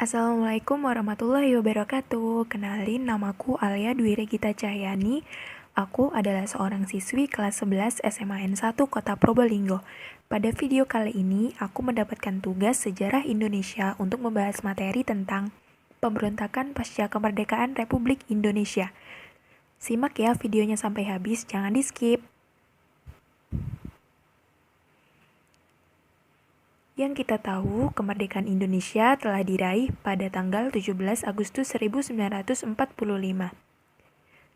Assalamualaikum warahmatullahi wabarakatuh. Kenalin, namaku Alia Dwi Regita Cahyani. Aku adalah seorang siswi kelas 11 SMA N1 Kota Probolinggo. Pada video kali ini, aku mendapatkan tugas sejarah Indonesia untuk membahas materi tentang pemberontakan pasca kemerdekaan Republik Indonesia. Simak ya videonya sampai habis, jangan di-skip. Yang kita tahu, kemerdekaan Indonesia telah diraih pada tanggal 17 Agustus 1945.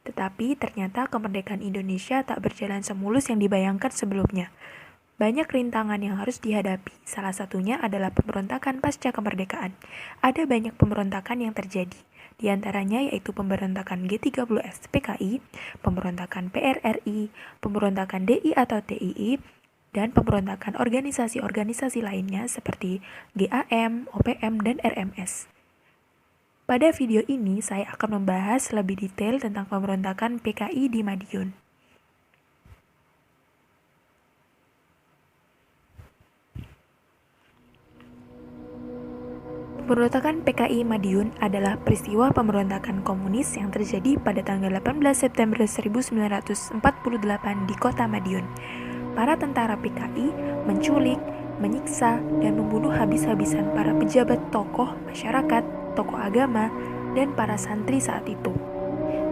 Tetapi ternyata kemerdekaan Indonesia tak berjalan semulus yang dibayangkan sebelumnya. Banyak rintangan yang harus dihadapi, salah satunya adalah pemberontakan pasca kemerdekaan. Ada banyak pemberontakan yang terjadi, di antaranya yaitu pemberontakan G30S PKI, pemberontakan PRRI, pemberontakan DI atau TII, dan pemberontakan organisasi-organisasi lainnya seperti GAM, OPM, dan RMS. Pada video ini, saya akan membahas lebih detail tentang pemberontakan PKI di Madiun. Pemberontakan PKI Madiun adalah peristiwa pemberontakan komunis yang terjadi pada tanggal 18 September 1948 di kota Madiun. Para tentara PKI menculik, menyiksa, dan membunuh habis-habisan para pejabat tokoh masyarakat, tokoh agama, dan para santri saat itu.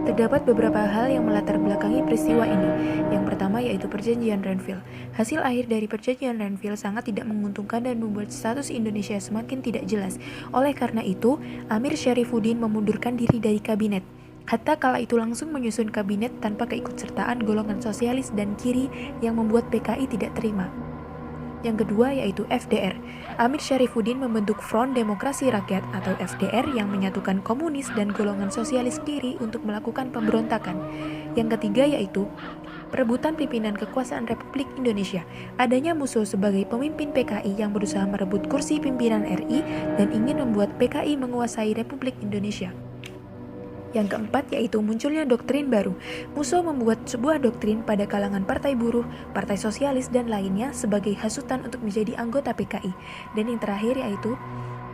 Terdapat beberapa hal yang melatar belakangi peristiwa ini. Yang pertama yaitu Perjanjian Renville. Hasil akhir dari Perjanjian Renville sangat tidak menguntungkan dan membuat status Indonesia semakin tidak jelas. Oleh karena itu, Amir Syarifuddin memundurkan diri dari kabinet. Hatta kala itu langsung menyusun kabinet tanpa keikutsertaan golongan sosialis dan kiri yang membuat PKI tidak terima. Yang kedua yaitu FDR. Amir Syarifuddin membentuk Front Demokrasi Rakyat atau FDR yang menyatukan komunis dan golongan sosialis kiri untuk melakukan pemberontakan. Yang ketiga yaitu perebutan pimpinan kekuasaan Republik Indonesia. Adanya Musso sebagai pemimpin PKI yang berusaha merebut kursi pimpinan RI dan ingin membuat PKI menguasai Republik Indonesia. Yang keempat yaitu munculnya doktrin baru. Musso membuat sebuah doktrin pada kalangan partai buruh, partai sosialis, dan lainnya sebagai hasutan untuk menjadi anggota PKI. Dan yang terakhir yaitu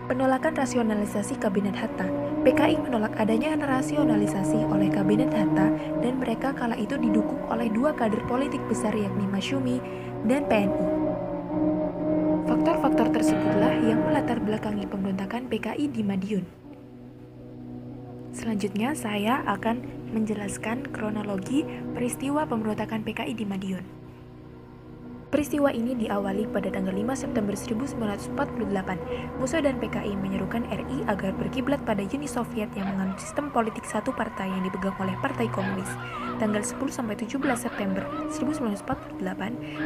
penolakan rasionalisasi Kabinet Hatta. PKI menolak adanya rasionalisasi oleh Kabinet Hatta dan mereka kala itu didukung oleh dua kader politik besar yakni Masyumi dan PNI. Faktor-faktor tersebutlah yang melatar belakangi pemberontakan PKI di Madiun. Selanjutnya, saya akan menjelaskan kronologi peristiwa pemberontakan PKI di Madiun. Peristiwa ini diawali pada tanggal 5 September 1948. Musso dan PKI menyerukan RI agar berkiblat pada Uni Soviet yang menganut sistem politik satu partai yang dipegang oleh Partai Komunis. Tanggal 10-17 September 1948,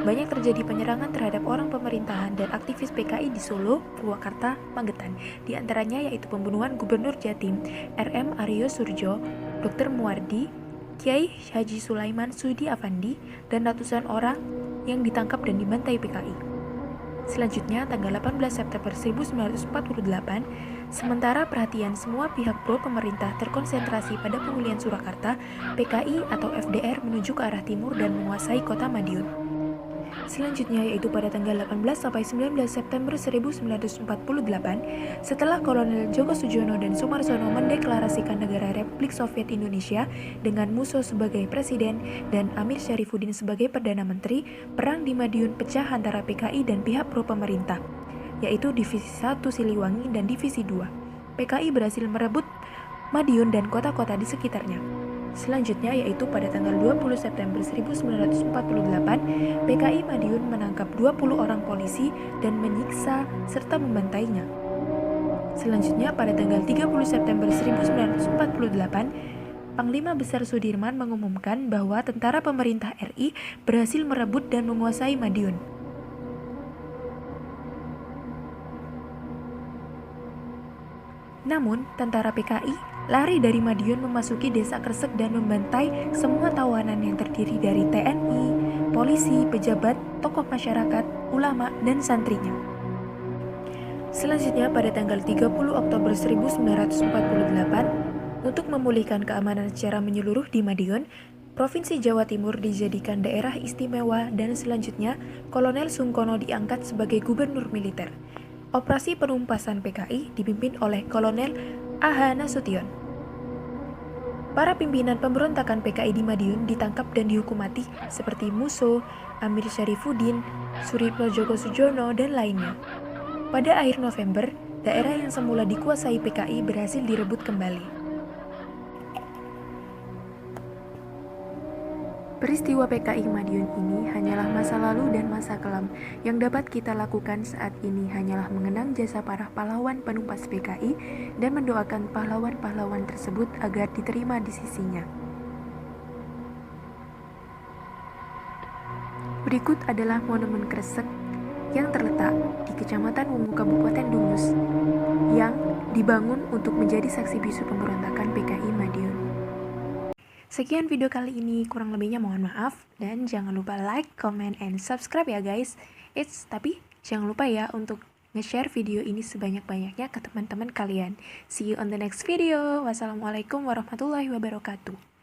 banyak terjadi penyerangan terhadap orang pemerintahan dan aktivis PKI di Solo, Purwakarta, Magetan. Di antaranya yaitu pembunuhan Gubernur Jatim, RM Aryo Surjo, Dr. Muwardi, Kiai Haji Sulaiman Sudi Afandi, dan ratusan orang yang ditangkap dan dibantai PKI. Selanjutnya, tanggal 18 September 1948, sementara perhatian semua pihak pro pemerintah terkonsentrasi pada pemulihan Surakarta, PKI atau FDR menuju ke arah timur dan menguasai kota Madiun. Selanjutnya yaitu pada tanggal 18-19 September 1948, setelah Kolonel Djoko Sujono dan Sumarsono mendeklarasikan negara Republik Soviet Indonesia dengan Musso sebagai presiden dan Amir Syarifuddin sebagai Perdana Menteri, perang di Madiun pecah antara PKI dan pihak pro pemerintah, yaitu Divisi 1 Siliwangi dan Divisi 2. PKI berhasil merebut Madiun dan kota-kota di sekitarnya. Selanjutnya yaitu pada tanggal 20 September 1948, PKI Madiun menangkap 20 orang polisi dan menyiksa serta membantainya. Selanjutnya pada tanggal 30 September 1948, Panglima Besar Sudirman mengumumkan bahwa tentara pemerintah RI berhasil merebut dan menguasai Madiun. Namun, tentara PKI lari dari Madiun memasuki desa Kresek dan membantai semua tawanan yang terdiri dari TNI, polisi, pejabat, tokoh masyarakat, ulama, dan santrinya. Selanjutnya pada tanggal 30 Oktober 1948, untuk memulihkan keamanan secara menyeluruh di Madiun, Provinsi Jawa Timur dijadikan daerah istimewa dan selanjutnya Kolonel Sungkono diangkat sebagai gubernur militer. Operasi penumpasan PKI dipimpin oleh Kolonel A.H. Nasution. Para pimpinan pemberontakan PKI di Madiun ditangkap dan dihukum mati seperti Musso, Amir Syarifuddin, Suripto Djoko Sujono, dan lainnya. Pada akhir November, daerah yang semula dikuasai PKI berhasil direbut kembali. Peristiwa PKI Madiun ini hanyalah masa lalu dan masa kelam. Yang dapat kita lakukan saat ini hanyalah mengenang jasa para pahlawan penumpas PKI dan mendoakan pahlawan-pahlawan tersebut agar diterima di sisinya. Berikut adalah monumen kresek yang terletak di Kecamatan Wungu, Kabupaten Dungus, yang dibangun untuk menjadi saksi bisu pemberontakan PKI Madiun. Sekian video kali ini, kurang lebihnya mohon maaf, dan jangan lupa like, comment, and subscribe ya guys. Tapi jangan lupa ya untuk nge-share video ini sebanyak-banyaknya ke teman-teman kalian. See you on the next video. Wassalamualaikum warahmatullahi wabarakatuh.